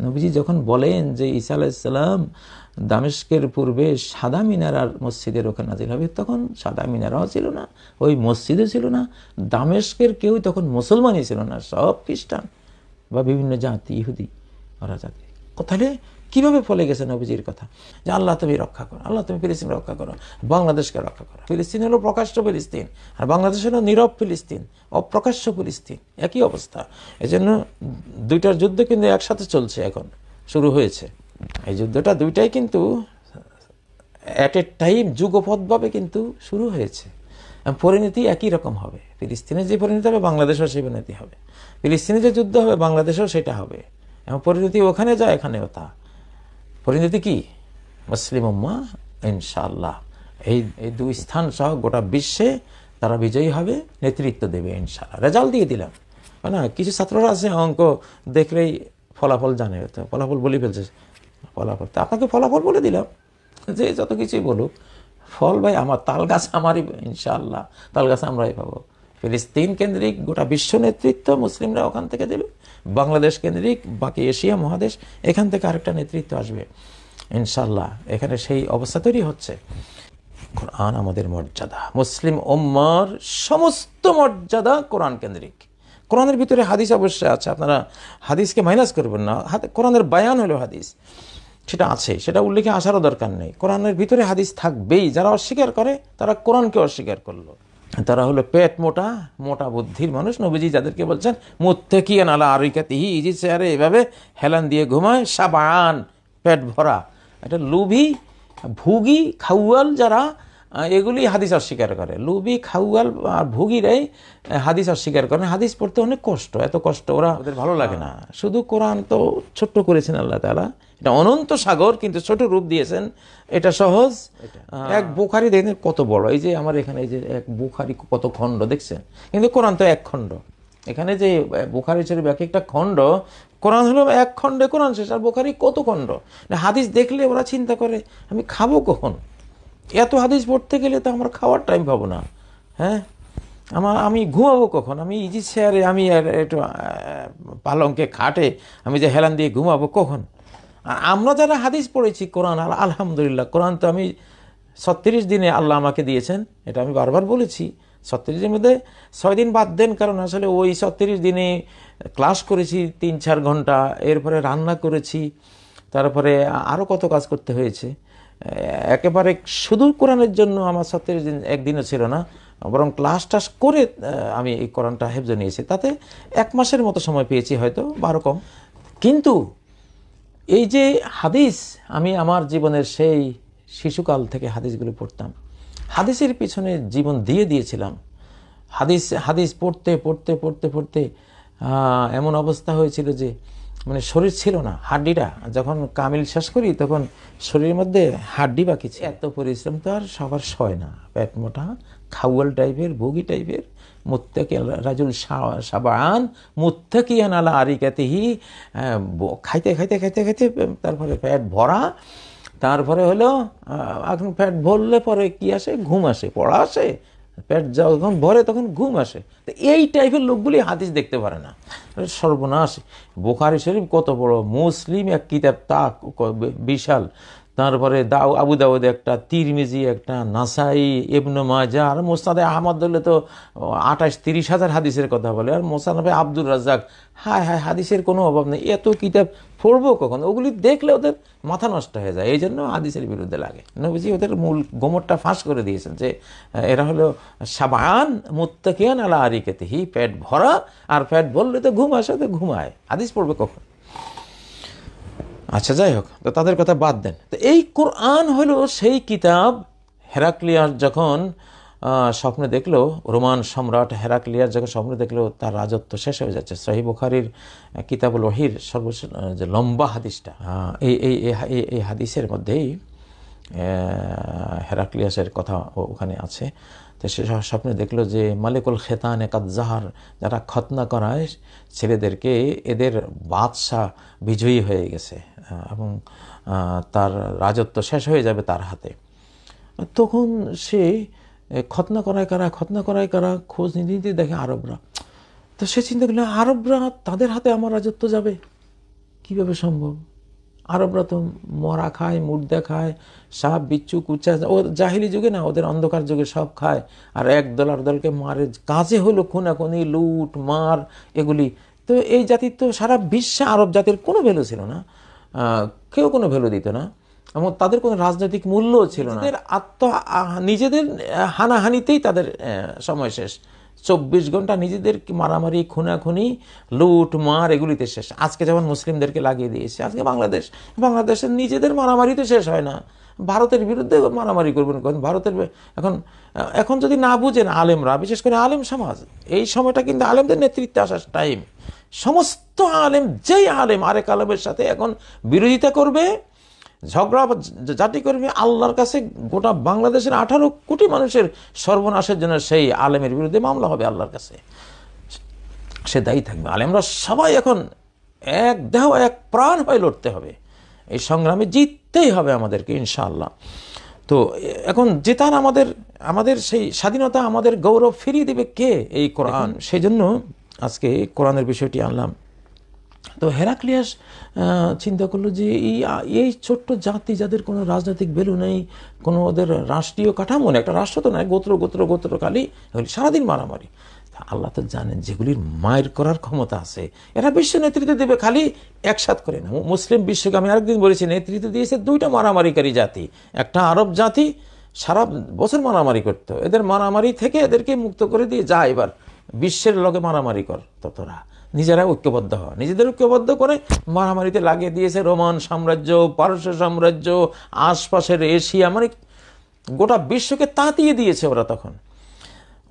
নবীজি যখন বলেন যে ঈসা আলাইহিস সালাম দামেস্কের পূর্বে সাদা মিনার আর মসজিদের ওখানে নাজিল হবে, তখন সাদা মিনারও ছিল না, ওই মসজিদও ছিল না, দামেস্কের কেউ তখন মুসলমানই ছিল না, সব খ্রিস্টান বা বিভিন্ন জাতি, ইহুদি ওরা জাতি। তাহলে কিভাবে ফলে গেছে নবীজির কথা যে আল্লাহ তুমি রক্ষা করো, আল্লাহ তুমি ফিলিস্তিন রক্ষা করো, বাংলাদেশকে রক্ষা করো। ফিলিস্তিন হলো প্রকাশ্য ফিলিস্তিন, আর বাংলাদেশ হলো নীরব ফিলিস্তিন, অপ্রকাশ্য ফিলিস্তিন, একই অবস্থা। এজন্য দুইটার যুদ্ধ কিন্তু একসাথে চলছে, এখন শুরু হয়েছে এই যুদ্ধটা, দুইটাই কিন্তু অ্যাট এ টাইম যুগপৎভাবে কিন্তু শুরু হয়েছে। পরিণতি একই রকম হবে, ফিলিস্তিনে যে পরিণতি হবে বাংলাদেশেও সেই পরিণতি হবে, ফিলিস্তিনে যে যুদ্ধ হবে বাংলাদেশেও সেটা হবে, এবং পরিণতি ওখানে যায় এখানেও তা। পরিণতি কি? মুসলিম উম্মাহ ইনশাআল্লাহ এই দুই স্থান সহ গোটা বিশ্বে তারা বিজয়ী হবে, নেতৃত্ব দেবে ইনশাআল্লাহ। রেজাল্ট দিয়ে দিলাম না, কিছু ছাত্ররা আছে অঙ্ক দেখলেই ফলাফল জানে, তো ফলাফল বলে ফেলছে, ফলাফল তো আপনাকে ফলাফল বলে দিলাম, যে যত কিছুই বলুক ফল ভাই আমার, তাল গাছ আমারই ইনশাআল্লাহ, তাল গাছ আমরাই পাবো। ফিলিস্তিন কেন্দ্রিক গোটা বিশ্ব নেতৃত্ব মুসলিমরা ওখান থেকে দেবে, বাংলাদেশ কেন্দ্রিক বাকি এশিয়া মহাদেশ এখান থেকে আরেকটা নেতৃত্ব আসবে ইনশাআল্লাহ। এখানে সেই অবস্থা তৈরি হচ্ছে। কোরআন আমাদের মর্যাদা, মুসলিম উম্মার সমস্ত মর্যাদা কোরআন কেন্দ্রিক। কোরআনের ভিতরে হাদিস অবশ্যই আছে, আপনারা হাদিসকে মাইনাস করবেন না, কোরআনের বায়ান হলো হাদিস, সেটা আছে, সেটা উল্লেখে আসারও দরকার নেই। কোরআনের ভিতরে হাদিস থাকবেই। যারা অস্বীকার করে তারা কোরআনকে অস্বীকার করলো, তারা হলো পেট মোটা, মোটা বুদ্ধির মানুষ। নবীজি যাদেরকে বলছেন মুত্তাকিয়ান আলা আরিকাতিহি, ইজি চেয়ারে এভাবে হেলান দিয়ে ঘুমায়, সাবান পেট ভরা, এটা লুভি ভুগি খাউয়াল যারা, এগুলি হাদিস অস্বীকার করে। লুবি খাউয়াল আর ভুগিরাই হাদিস অস্বীকার করে। হাদিস পড়তে অনেক কষ্ট, এত কষ্ট ওদের ভালো লাগে না। শুধু কোরআন তো ছোট্ট করেছেন আল্লাহ তাআলা, এটা অনন্ত সাগর কিন্তু ছোট রূপ দিয়েছেন, এটা সহজ। এক বুখারি দেখেন কত বড়, এই যে আমার এখানে এই যে এক বুখারি কত খণ্ড দেখছেন, কিন্তু কোরআন তো এক খণ্ড। এখানে যে বুখারি শরীফ এক একটা খণ্ড, কোরআন হলো এক খণ্ডে কোরআন শেষ, আর বুখারি কত খণ্ড। হাদিস দেখলে ওরা চিন্তা করে আমি খাবো কখন, এত হাদিস পড়তে গেলে তো আমার খাওয়ার টাইম পাবো না, হ্যাঁ আমি ঘুমাবো কখন, আমি ইজি চেয়ারে, আমি একটু পালঙ্কে খাটে আমি যে হেলান দিয়ে ঘুমাবো কখন। আর আমরা যারা হাদিস পড়েছি কোরআন, আলহামদুলিল্লাহ, কোরআন তো আমি 36 দিনে আল্লাহ আমাকে দিয়েছেন, এটা আমি বারবার বলেছি। 36 দিনের মধ্যে 6 দিন বাদ দেন, কারণ আসলে ওই 36 দিনে ক্লাস করেছি 3-4 ঘন্টা, এরপরে রান্না করেছি, তারপরে আরও কত কাজ করতে হয়েছে। একেবারে শুধু কোরআনের জন্য আমার 36 দিন একদিনও ছিল না, বরং ক্লাস টাস করে আমি এই কোরআনটা হেফজ নিয়েছি, তাতে 1 মাসের মতো সময় পেয়েছি, হয়তো 12 কম। কিন্তু এই যে হাদিস, আমি আমার জীবনের সেই শিশুকাল থেকে হাদিসগুলো পড়তাম, হাদিসের পিছনে জীবন দিয়ে দিয়েছিলাম। হাদিস পড়তে পড়তে পড়তে পড়তে এমন অবস্থা হয়েছিল যে মানে শরীর ছিল না, হাড্ডিটা যখন কামিল শেষ করি তখন শরীরের মধ্যে হাড্ডি বাকি ছিল। এত পরিশ্রম তো আর সবার সয় না, পেট মোটা খাউয়াল টাইপের, ভুগি টাইপের, রাজুল সাবান মুত্তাকিয়ান আলা আরিকাতিহি, খাইতে খাইতে খাইতে খাইতে তারপরে পেট ভরা, তারপরে হলো এখন পেট ভরলে পরে কি আসে, ঘুম আসে, পড়া আসে, পেট যখন ভরে তখন ঘুম আসে। তো এই টাইপের লোকগুলি হাদিস দেখতে পারে না, সর্বনাশ। বুখারী শরীফ কত বড়, মুসলিম এক কিতাব তা বিশাল, তারপরে আবু দাউদ একটা, তিরমিজি একটা, নাসাই, ইবনে মাজাহ, আর মুসনাদে আহমদ ধরলে তো 28-30 হাজার হাদিসের কথা বলে, আর মুসান্নাফে আব্দুর রাজ্জাক, হায় হায় হাদিসের কোনো অভাব নেই। এত কিতাব পড়বো কখন, ওগুলি দেখলে ওদের মাথা নষ্ট হয়ে যায়, এই জন্য হাদিসের বিরুদ্ধে লাগে। নবীজি ওদের মূল গোমরটা ফাঁস করে দিয়েছেন যে এরা হলো সাবান মুত্তাকিয়ান আলা আরিকাতিহি, পেট ভরা, আর পেট ভরলে তো ঘুম আসে, তো ঘুমায়, হাদিস পড়বে কখন। আচ্ছা যাই হোক, তো তাদের কথা বাদ দেন। তো এই কোরআন হলো সেই কিতাব, হেরাক্লিয়াস যখন স্বপ্নে দেখলো, রোমান সম্রাট হেরাক্লিয়াস যখন স্বপ্নে দেখলো তার রাজত্ব শেষ হয়ে যাচ্ছে, সহিহ বুখারীর কিতাবুল ওহীর সর্বোচ্চ যে লম্বা হাদিসটা, এই হাদিসের মধ্যেই হেরাক্লিয়াসের কথা ওখানে আছে। তো সে স্বপ্নে দেখলো যে মালিকুল খেতান একাদ জাহার, যারা খতনা করায় ছেলেদেরকে, এদের বাদশাহ বিজয়ী হয়ে গেছে এবং তার রাজত্ব শেষ হয়ে যাবে তার হাতে। তখন সে খতনা করায় কারা খোঁজ নিতে দেখে আরবরা। তো সে চিন্তা করলো আরবরা, তাদের হাতে আমার রাজত্ব যাবে, কিভাবে সম্ভব? আরবরা তো মরা খায়, মুর্দা খায়, সাপ বিচ্ছু কুচা, ও জাহিলি যুগে না, ওদের অন্ধকার যুগে সব খায়। আর এক দল আর দলকে মারে, কাজে হলো খুনাখুনি, লুট মার, এগুলি। তো এই জাতির তো সারা বিশ্বে আরব জাতির কোনো ভ্যালু ছিল না, কেউ কোনো ভ্যালু দিত না, এবং তাদের কোনো রাজনৈতিক মূল্যও ছিল না। নিজেদের হানাহানিতেই তাদের সময় শেষ। 24 ঘন্টা নিজেদের মারামারি, খুনাখুনি, লুট মার, এগুলিতে শেষ। আজকে যেমন মুসলিমদেরকে লাগিয়ে দিয়েছে, আজকে বাংলাদেশের নিজেদের মারামারি তো শেষ হয় না, ভারতের বিরুদ্ধে মারামারি করবেন। ভারতের এখন যদি না বুঝেন আলেমরা, বিশেষ করে আলেম সমাজ, এই সময়টা কিন্তু আলেমদের নেতৃত্বে আসার টাইম। সমস্ত আলেম, যেই আলেম আরেক আলেমের সাথে এখন বিরোধিতা করবে, ঝগড়া জাতি করবে, আল্লাহর কাছে গোটা বাংলাদেশের 18 কোটি মানুষের সর্বনাশের জন্য সেই আলেমের বিরুদ্ধে মামলা হবে আল্লাহর কাছে, সে দায়ী থাকবে। আলেমরা সবাই এখন এক দেহ এক প্রাণ হয়ে লড়তে হবে, এই সংগ্রামে জিততেই হবে আমাদেরকে ইনশাআল্লাহ। তো এখন জেতার আমাদের সেই স্বাধীনতা, আমাদের গৌরব ফিরিয়ে দেবে কে? এই কোরআন। সেই জন্য আজকে কোরআনের বিষয়টি আনলাম। তো হেরাক্লিয়াস চিন্তা করলো যে এই ছোট্ট জাতি, যাদের কোনো রাজনৈতিক ভ্যালু নেই, কোনো ওদের রাষ্ট্রীয় কাঠামো নেই, একটা রাষ্ট্র তো নয়, গোত্র খালি সারাদিন মারামারি। আল্লাহ তো জানেন যেগুলির মায়ের করার ক্ষমতা আছে, এরা বিশ্ব নেতৃত্ব দেবে, খালি একসাথ করে না। মুসলিম বিশ্বকে আমি আরেকদিন বলেছি, নেতৃত্ব দিয়েছে 2টা মারামারিকারী জাতি। একটা আরব জাতি সারা বছর মারামারি করতো, এদের মারামারি থেকে এদেরকে মুক্ত করে দিয়ে যা এবার বিশ্বের লগে মারামারি কর, ততরা নিজেরা ঐক্যবদ্ধ হয়, নিজেদের ঐক্যবদ্ধ করে মারামারিতে লাগিয়ে দিয়েছে রোমান সাম্রাজ্য, পারস্য সাম্রাজ্য, আশপাশের এশিয়া, মানে গোটা বিশ্বকে তাতিয়ে দিয়েছে ওরা। তখন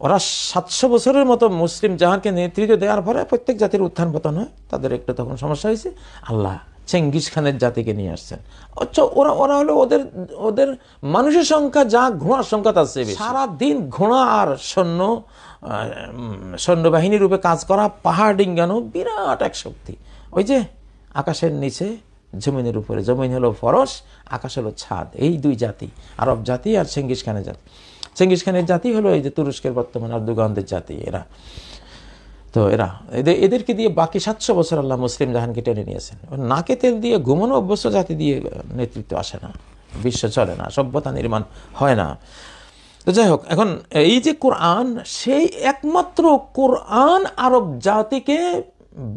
ওরা 700 বছরের মতো মুসলিম জাহানকে নেতৃত্ব দেওয়ার পরে প্রত্যেক জাতির উত্থান পতন হয়, তাদের একটু তখন সমস্যা হয়েছে। আল্লাহ চেঙ্গিস খানের জাতিকে নিয়ে আসছেন। আচ্ছা, ওরা হলো ওদের মানুষের সংখ্যা যা, ঘোড়ার সংখ্যা তার চেয়ে বেশি। সারাদিন ঘোড়া আর সৈন্যবাহিনী রূপে কাজ করা, পাহাড় ডিঙ্গানো, বিরাট এক শক্তি। ওই যে আকাশের নিচে জমিনের উপরে, জমিন হলো ফরস, আকাশ হলো ছাদ, এই 2 জাতি, আরব জাতি আর চেঙ্গিস খানের জাতি। চেঙ্গিস খানের জাতি হলো এই যে তুরস্কের বর্তমান আর্দুগানদের জাতি। তো এদেরকে দিয়ে বাকি 700 বছর আল্লাহ মুসলিম জাহানকে টেনে নিয়েছেন। নাকে তেল দিয়ে ঘুমানো অভ্যস্ত জাতি দিয়ে নেতৃত্ব আসে না, বিশ্ব চলে না, সভ্যতা নির্মাণ হয় না। তো যাই হোক, এখন এই যে কোরআন, সেই একমাত্র কোরআন আরব জাতিকে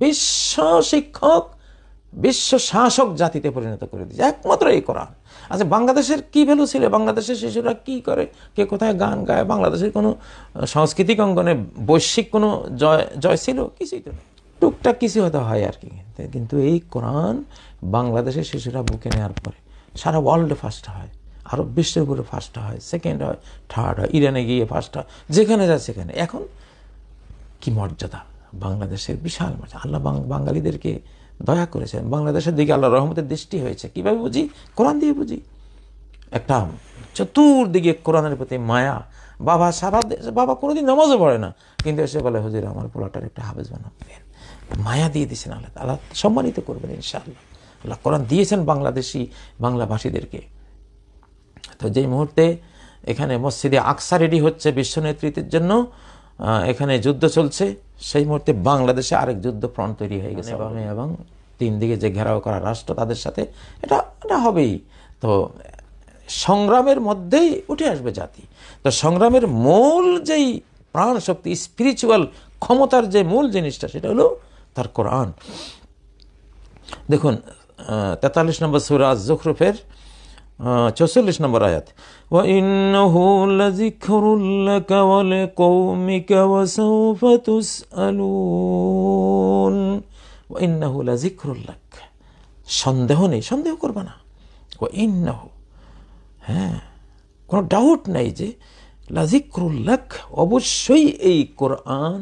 বিশ্ব শিক্ষক, বিশ্ব শাসক জাতিতে পরিণত করে দিয়েছে, একমাত্র এই কোরআন। আচ্ছা, বাংলাদেশের কি ভ্যালু ছিল? বাংলাদেশের শিশুরা কি করে, কে কোথায় গান গায়? বাংলাদেশের কোনো সাংস্কৃতিক অঙ্গনে বৈশ্বিক কোনো জয় ছিল? কিছুই তো, টুকটাক কিছু হয়তো হয় আর কি। কিন্তু এই কোরআন বাংলাদেশের শিশুরা বুকে নেওয়ার পরে সারা ওয়ার্ল্ডে ফার্স্ট হয়, আরব বিশ্বের উপরে ফার্স্ট হয়, সেকেন্ড হয়, থার্ড হয়, ইরানে গিয়ে ফার্স্ট হয়, যেখানে যায় সেখানে। এখন কি মর্যাদা বাংলাদেশের, বিশাল মর্যাদা। আল্লাহ বাঙালিদেরকে দয়া করেছেন, বাংলাদেশের দিকে আল্লাহ রহমতের দৃষ্টি হয়েছে। কিভাবে বুঝি? কোরআন দিয়ে বুঝি। একটা চতুর্দিকে কোরআনের প্রতি মায়া। বাবা কোনোদিন নামাজও পড়ে না, কিন্তু এসে বলে, হুজুর আমার পোলাটার একটা হাফেজ বানাবেন। মায়া দিয়ে দিয়েছেন আল্লাহ, আল্লাহ সম্মানিত করবেন ইনশাআল্লাহ। আল্লাহ কোরআন দিয়েছেন বাংলাভাষীদেরকে। তো যেই মুহূর্তে এখানে মসজিদে আকসা রেডি হচ্ছে বিশ্ব নেতৃত্বের জন্য, এখানে যুদ্ধ চলছে, সেই মুহূর্তে বাংলাদেশে আরেক যুদ্ধ ফ্রন্ট তৈরি হয়ে গেছে, এবং 3 দিকে যে ঘেরাও করা রাষ্ট্র, তাদের সাথে এটা হবেই। তো সংগ্রামের মধ্যেই উঠে আসবে জাতি। তো সংগ্রামের মূল যেই প্রাণ শক্তি, স্পিরিচুয়াল ক্ষমতার যে মূল জিনিসটা, সেটা হলো তার কোরআন। দেখুন 43 নম্বর সূরা যুখরুফের 44 নম্বর আয়াত, ওয়া ইন্নাহু লাযিকরুল লাকা ওয়া লিকওমিকা ওয়া সাওফা তুসআলুন। ওয়া ইন্নাহু লাযিকরুল লাক, সন্দেহ নেই, সন্দেহ করবে না। ওয়া ইন্নাহু, হ্যাঁ, কোনো ডাউট নাই যে লাযিকরুল লাক, অবশ্যই এই কোরআন,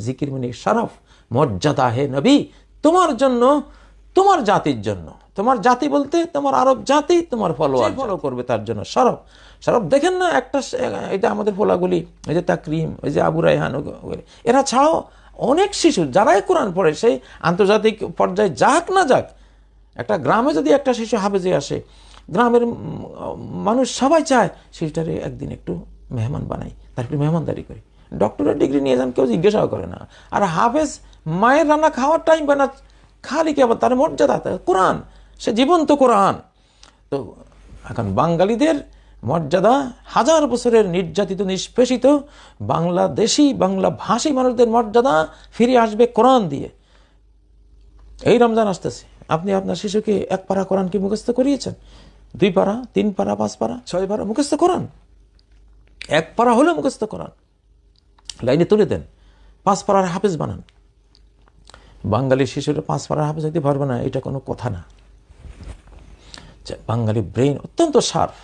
জিকির মানে শরফ, মর্যাদা, হে নবী, তোমার জন্য, তোমার জাতির জন্য। তোমার জাতি বলতে তোমার আরব জাতি, তোমার ফলো করবে তার জন্য শরফ। দেখেন না, এটা আমাদের ফলাগুলি, ওই যে তাকরিম, ওই যে আবু রায়হান, এরা ছাড়াও অনেক শিশু যারাই কোরআন পড়ে, সেই আন্তর্জাতিক পর্যায়ে যাক না যাক, একটা গ্রামে যদি একটা শিশু হাফেজে আসে, গ্রামের মানুষ সবাই চায় শিশুটারে একদিন একটু মেহমান বানাই, তার একটু মেহমানদারি করি। ডক্টরের ডিগ্রি নিয়ে যান, কেউ জিজ্ঞাসাও করে না। আর হাফেজ মায়ের রান্না খাওয়ার টাইম পায় না, খালি কেবল তার মর্যাদা, কোরআন, সে জীবন্ত কোরআন। তো এখন বাঙালিদের মর্যাদা, হাজার বছরের নির্যাতিত নিষ্পেষিত বাংলাদেশি বাংলা ভাষী মানুষদের মর্যাদা ফিরে আসবে কোরআন দিয়ে। এই রমজান আসতেছে, আপনি আপনার শিশুকে 1 পারা কোরআন কি মুখস্থ করিয়েছেন? 2 পারা, 3 পারা, 5 পারা, 6 পারা মুখস্থ কোরআন? 1 পারা হলেও মুখস্থ কোরআন লাইনে তুলে দেন, 5 পারার হাফেজ বানান। বাঙালি শিশুরা 5 পারার হাফেজ হইতে পারবে না, এটা কোনো কথা না। বাঙালি ব্রেইন অত্যন্ত শার্প,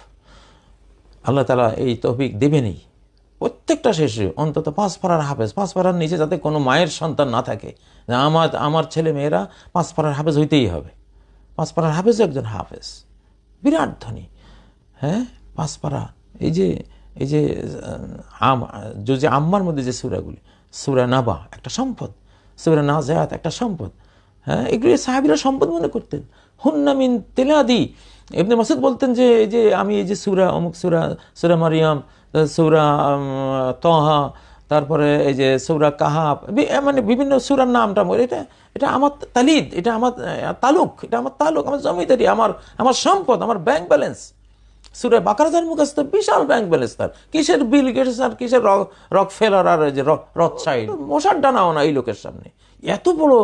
আল্লাহ তাআলা এই তৌফিক দেবেনই। প্রত্যেকটা শিশু অন্তত 5 পারার হাফেজ, 5 পারার নিচে যাতে কোনো মায়ের সন্তান না থাকে, আমার ছেলে মেয়েরা 5 পারার হাফেজ হইতেই হবে। 5 পারার হাফেজ একজন হাফেজ, বিরাট ধনী। হ্যাঁ, 5 পারা। এই যে আম্মার মধ্যে যে সূরাগুলি, সূরা নাবা একটা সম্পদ, সূরা নাজিয়াত একটা সম্পদ। হ্যাঁ, এগুলি সাহাবীরা সম্পদ মনে করতেন। হুন্না মিন তিলাদি, ইবনে মাসউদ বলতেন যে আমি এই যে সূরা অমুক সূরা মারিয়াম, সূরা তহা, তারপরে এই যে সূরা কাহাফ, মানে বিভিন্ন সূরার নামটা এটা আমার তালিদ, এটা আমার তালুক, এটা আমার তালুক, আমার জমিদারি, আমার সম্পদ, আমার ব্যাংক ব্যালেন্স। সূরা বাকারা যার মুখস্থ, বিশাল ব্যাংক ব্যালেন্স তার। কিসের বিল গেটস আর কিসের রকফেলার আর যে রথচাইল্ড, মশার ডানাও না এই লোকের সামনে। এত বড়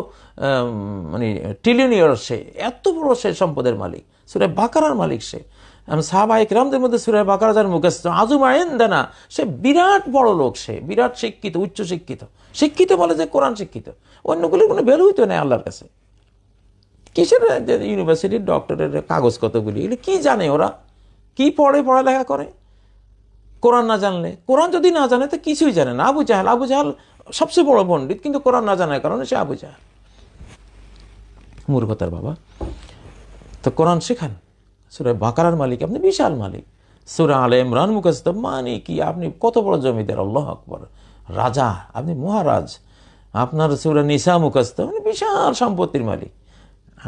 মানে ট্রিলিয়নিয়ার সে, এত বড় সে সম্পদের মালিক, সূরা বাকারার মালিক সে। সাহাবায়ে কেরামদের মধ্যে সূরা বাকারা যার মুখস্থ, আযুমা ইনদানা, সে বিরাট বড় লোক, সে বিরাট শিক্ষিত, উচ্চ শিক্ষিত বলে যে কোরআন শিক্ষিত। অন্যগুলির কোনো ভ্যালুই তো নেই আল্লাহর কাছে। কিসের ইউনিভার্সিটির ডক্টরের কাগজ কতগুলি, এগুলি কি জানে ওরা? কি পড়ালেখা করে? কোরআন না জানলে, কোরআন যদি না জানে তো কিছুই জানে না। আবু জাহাল সবচেয়ে বড় পণ্ডিত, কিন্তু কোরআন না জানার কারণে সে আবু জাহাল, মূর্খতার বাবা। তো কোরআন শেখান। সূরা বাকারার মালিক আপনি, বিশাল মালিক। সূরা আলে ইমরান মুখস্থ, মানে কি আপনি কত বড় জমিদার, আল্লাহু আকবার, রাজা, আপনি মহারাজ। আপনার সূরা নিসা মুখস্থ, মানে বিশাল সম্পত্তির মালিক।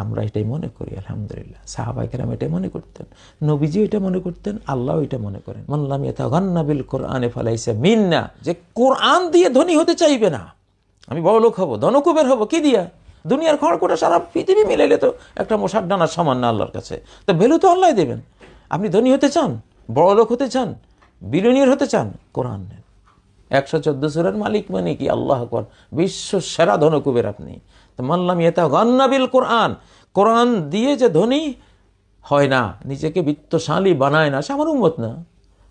আমরা এটাই মনে করি, আলহামদুলিল্লাহ। সাহাবায়ে কেরাম এটাই মনে করতেন, নবীজি এটা মনে করতেন, আল্লাহ এটা মনে করেন। মান লাম ইয়াতাগান্না বিল কোরআনে ফালাইসা মিন্না, যে কোরআন দিয়ে ধনী হতে চাইবে না, আমি বড় লোক হব, ধনকুবের হব, কি দিয়া? দুনিয়ার খড়কুটা সারা পৃথিবী মিলাইলে তো একটা মশার ডানার সমান না আল্লাহর কাছে। তো ভ্যালু তো আল্লাহ দেবেন। আপনি ধনী হতে চান, বড় লোক হতে চান, বিলিয়নিয়ার হতে চান, কোরআন নেন। 114 সূরার মালিক মানে কি? আল্লাহ আকবার, বিশ্ব সেরা ধনকুবের আপনি। তো মান লাম ইয়াতাগান্না বিল কোরআন, কোরআন দিয়ে যে ধনী হয় না, নিজেকে বিত্তশালী বানায় না, সে আমার উম্মত না।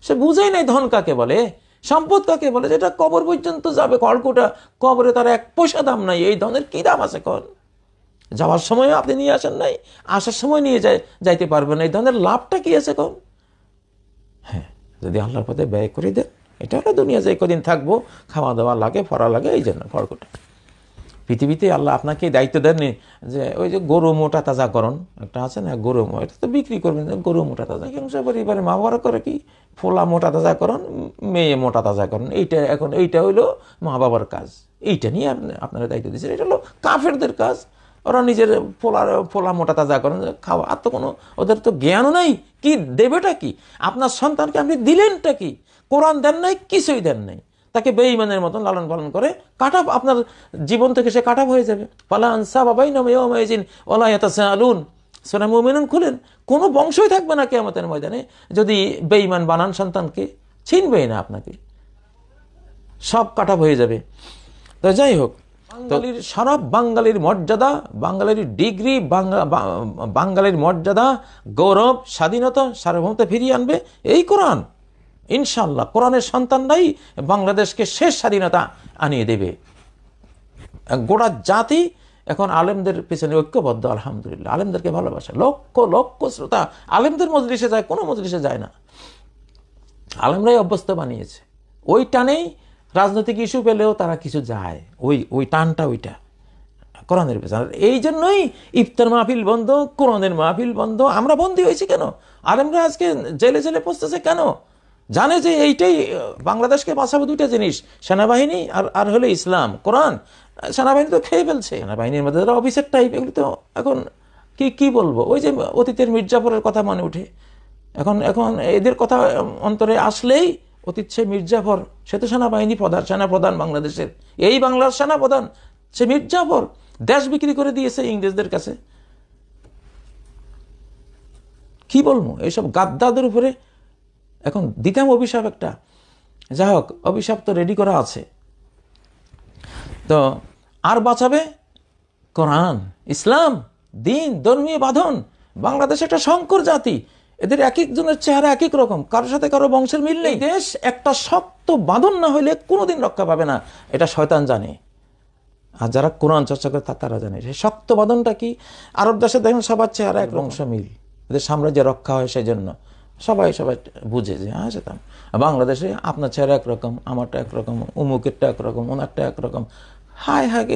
সে বুঝেই নাই ধন কাকে বলে, সম্পদ কাকে বলে, যেটা কবর পর্যন্ত যাবে। খড়কুটা কবরে তার 1 পয়সা দাম নাই। এই ধনের কি দাম আছে? কন যাওয়ার সময় আপনি নিয়ে আসেন নাই, আসার সময় নিয়ে যাইতে পারবেন না। এই ধনের লাভটা কি আছে? কন হ্যাঁ, যদি আল্লাহর পথে ব্যয় করে দেন, এটা হলো দুনিয়া যে কদিন থাকবো, খাওয়া দাওয়া লাগে, পড়া লাগে, এই জন্য খড়কুটা। পৃথিবীতে আল্লাহ আপনাকে দায়িত্ব দেননি যে ওই যে গরু মোটা তাজাকরণ একটা আছে না, গরু এটা তো বিক্রি করবেন, গরু মোটা তাজা। অংশ পরিবারে মা বাবারা করে কি, ফোলা মোটা তাজাকরণ, মেয়ে মোটা তাজাকরণ। এইটা হইলো মা বাবার কাজ। এইটা নিয়ে আপনারা দায়িত্ব দিচ্ছেন। এটা হলো কাফেরদের কাজ। ওরা নিজের ফোলা মোটা তাজাকরণ খাওয়া, আর তো কোনো ওদের তো জ্ঞানও নাই। কি দেবেটা কি? আপনার সন্তানকে আপনি দিলেনটা কি? কোরআন দেন নাই, কিছুই দেন নাই, তাকে বেঈমানের মতন লালন পালন করে কাটাব, আপনার জীবন থেকে সে কাটাব হয়ে যাবে। ফালা আনসাবা বাইনাহুম ইয়াওমাইযিন ওয়ালা ইয়াতাসাআলুন, সূরা মুমিনুন খুলেন। কোনো বংশই থাকবে না কিয়ামতের ময়দানে যদি বেঈমান বানান সন্তানকে, চিনবেই না আপনাকে, সব কাটাব হয়ে যাবে। তো যাই হোক, বাঙালির সারা বাঙালির মর্যাদা, বাঙালির ডিগ্রি, বাঙালির মর্যাদা, গৌরব, স্বাধীনতা, সার্বভৌমত্ব ফিরিয়ে আনবে এই কোরআন। ইনশাআল্লাহ কোরআনের সন্তানরাই বাংলাদেশকে শেষ স্বাধীনতা আনিয়ে দেবে। গোটা জাতি এখন আলেমদের পিছনে ঐক্যবদ্ধ, আলহামদুলিল্লাহ। আলেমদেরকে ভালোবাসে, লক্ষ লক্ষ শ্রোতা আলেমদের মজলিসে যায়, কোনো মজলিসে যায় না, আলেমরাই অভ্যস্ত বানিয়েছে। ওই টানেই রাজনৈতিক ইস্যু পেলেও তারা কিছু যায়, ওই টানটা, ওইটা কোরআনের পেছনে। এই জন্যই ইফতার মাহফিল বন্ধ, কোরআনের মাহফিল বন্ধ। আমরা বন্দী হয়েছি কেন? আলেমরা আজকে জেলে জেলে পৌঁছতেছে কেন? জানে যে এইটাই বাংলাদেশকে বাঁচাবো। 2টা জিনিস, সেনাবাহিনী আর হলো ইসলাম। কোরআন সেনাবাহিনী তো খেয়ে ফেলছে, সেনাবাহিনীর মধ্যে যারা অফিসার টাইপ, এগুলো তো এখন কি বলবো, ওই যে অতীতের মির্জাফরের কথা মনে উঠে। এখন এদের কথা অন্তরে আসলেই অতীত সে মির্জাফর, সে তো সেনাবাহিনী সেনাপ্রধান বাংলাদেশের, এই বাংলার সেনাপ্রধান সে মির্জাফর। দেশ বিক্রি করে দিয়েছে ইংরেজদের কাছে। কি বলবো, এইসব গাদ্দারদের উপরে এখন দিতাম অভিশাপ একটা। যাই হোক, অভিশাপ তো রেডি করা আছে। তো আর বাঁচাবে কোরআন, ইসলাম, দিন, ধর্মীয় বাঁধন। বাংলাদেশ একটা সংকর জাতি, এদের এক একজনের চেহারা এক এক রকম, কারোর সাথে কারো বংশের মিল নেই। দেশ একটা শক্ত বাঁধন না হইলে কোনোদিন রক্ষা পাবে না, এটা শয়তান জানে। আর যারা কোরআন চর্চা করে তারা জানে সেই শক্ত বাঁধনটা কি। আরব দেশে দেখেন সবার চেহারা এক বংশ মিল, এদের সাম্রাজ্য রক্ষা হয়, সেই জন্য সবাই বুঝে যে হ্যাঁ যেতাম। বাংলাদেশে আপনার চেহারা একরকম, আমারটা একরকম, উমুকেরটা একরকম, ওনারটা একরকম। হায় হায়,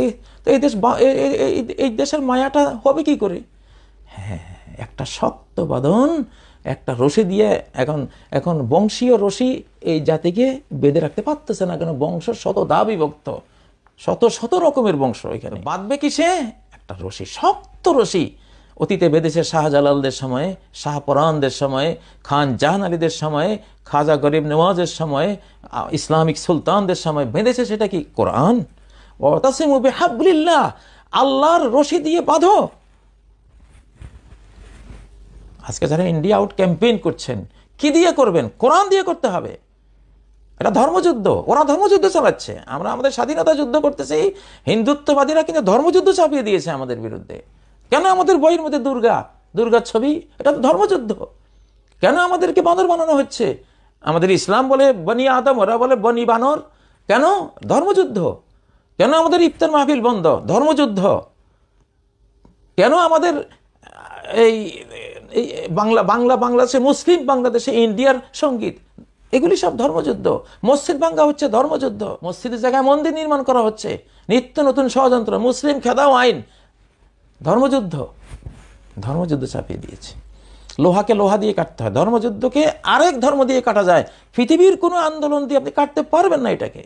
তো এই দেশের মায়াটা হবে কি করে? হ্যাঁ, একটা শক্ত বাঁধন, একটা রশি দিয়ে এখন বংশীয় রশি এই জাতিকে বেঁধে রাখতে পারতেছে না। কেন? বংশ শতদা বিভক্ত, শত রকমের বংশ। এখানে বাঁধবে কিসে? একটা রশি, শক্ত রশি। অতীতে বেঁধেছে শাহজালালদের সময়ে, শাহপরানদের সময়ে, খান জাহান আলীদের সময়ে, খাজা গরিব নওয়াজের সময়ে, ইসলামিক সুলতানদের সময় বেঁধেছে। সেটা কি? কোরআন। ওয়াতাসিমু বিহাবলিল্লাহ, আল্লাহর রশি দিয়ে বাঁধো। আজকে যারা ইন্ডিয়া আউট ক্যাম্পেইন করছেন, কি দিয়ে করবেন? কোরআন দিয়ে করতে হবে। এটা ধর্মযুদ্ধ, ওরা ধর্মযুদ্ধ চালাচ্ছে। আমরা আমাদের স্বাধীনতা যুদ্ধ করতেছি, হিন্দুত্ববাদীরা কিন্তু ধর্মযুদ্ধ চাপিয়ে দিয়েছে আমাদের বিরুদ্ধে। কেন আমাদের বইয়ের মধ্যে দুর্গার ছবি? এটা তো ধর্মযুদ্ধ। কেন আমাদেরকে বানর বানানো হচ্ছে? আমাদের ইসলাম বলে বনি আদম, ওরা বলে বনি বানর। কেন? ধর্মযুদ্ধ। কেন আমাদের ইফতার মাহফিল বন্ধ? ধর্মযুদ্ধ। কেন আমাদের এই বাংলাদেশে মুসলিম, বাংলাদেশে ইন্ডিয়ার সঙ্গীত, এগুলি সব ধর্মযুদ্ধ। মসজিদ ভাঙ্গা হচ্ছে ধর্মযুদ্ধ। মসজিদের জায়গায় মন্দির নির্মাণ করা হচ্ছে, নিত্য নতুন ষড়যন্ত্র, মুসলিম খেদাও আইন, ধর্মযুদ্ধ। ধর্মযুদ্ধ চাপিয়ে দিয়েছে। লোহাকে লোহা দিয়ে কাটতে হয়, ধর্মযুদ্ধকে আরেক ধর্ম দিয়ে কাটা যায়। পৃথিবীর কোনো আন্দোলন দিয়ে আপনি কাটতে পারবেন না এটাকে।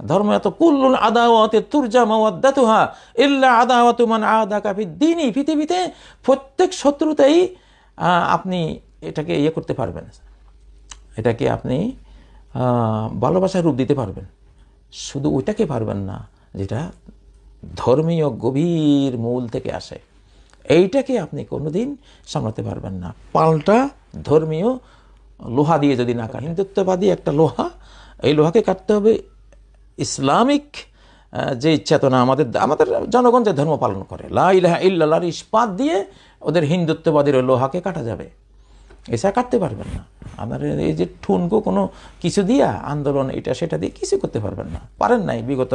ধর্ম এত কুল্লুল আদাওয়াতে তুরজা মাওয়াদ্দাতুহা ইল্লা আদাওয়াতু মান আদাকা ফিদ্দীনি। পৃথিবীতে প্রত্যেক শত্রুতাই আপনি এটাকে করতে পারবেন, এটাকে আপনি ভালোবাসার রূপ দিতে পারবেন। শুধু ওইটাকে পারবেন না যেটা ধর্মীয় গভীর মূল থেকে আসে, এইটাকে আপনি কোনোদিন সামলাতে পারবেন না। পাল্টা ধর্মীয় লোহা দিয়ে যদি না কাটেন, হিন্দুত্ববাদী একটা লোহা, এই লোহাকে কাটতে হবে ইসলামিক যে চেতনা, আমাদের জনগণ যে ধর্ম পালন করে, লা ইলাহা ইল্লাল্লাহর ইস্পাত দিয়ে ওদের হিন্দুত্ববাদীর লোহাকে কাটা যাবে। এছাড়া কাটতে পারবেন না। আপনার এই যে ঠুনকো কোনো কিছু দিয়া আন্দোলন এটা সেটা দিয়ে কিছু করতে পারবেন না, পারেন নাই। বিগত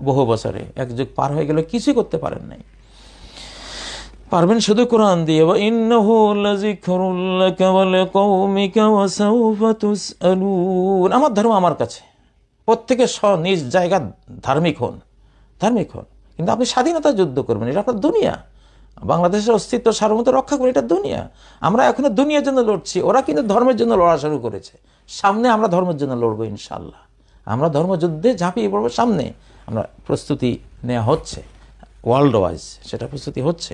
বহু বছরে, এক যুগ পার হয়ে গেল, কিছুই করতে পারেন নাই। পারবেন শুধু কোরআন দিয়ে। ইন্নাহু লাযিকরুল লাকা ওয়া লিকাওমিকা ওয়া সাওফা তুসআলুন। আমার ধর্ম আমার কাছে, প্রত্যেকে নিজ জায়গা ধার্মিক হন। কিন্তু আপনি স্বাধীনতা যুদ্ধ করবেন, এটা আপনার দুনিয়া। বাংলাদেশের অস্তিত্ব সার্বভৌমত্ব রক্ষা করে, এটা দুনিয়া। আমরা এখনো দুনিয়ার জন্য লড়ছি, ওরা কিন্তু ধর্মের জন্য লড়া শুরু করেছে। সামনে আমরা ধর্মের জন্য লড়বো ইনশাল্লাহ। আমরা ধর্মযুদ্ধে ঝাঁপিয়ে পড়বো। সামনে আমরা প্রস্তুতি নেওয়া হচ্ছে, ওয়ার্ল্ড ওয়াইজ সেটা প্রস্তুতি হচ্ছে।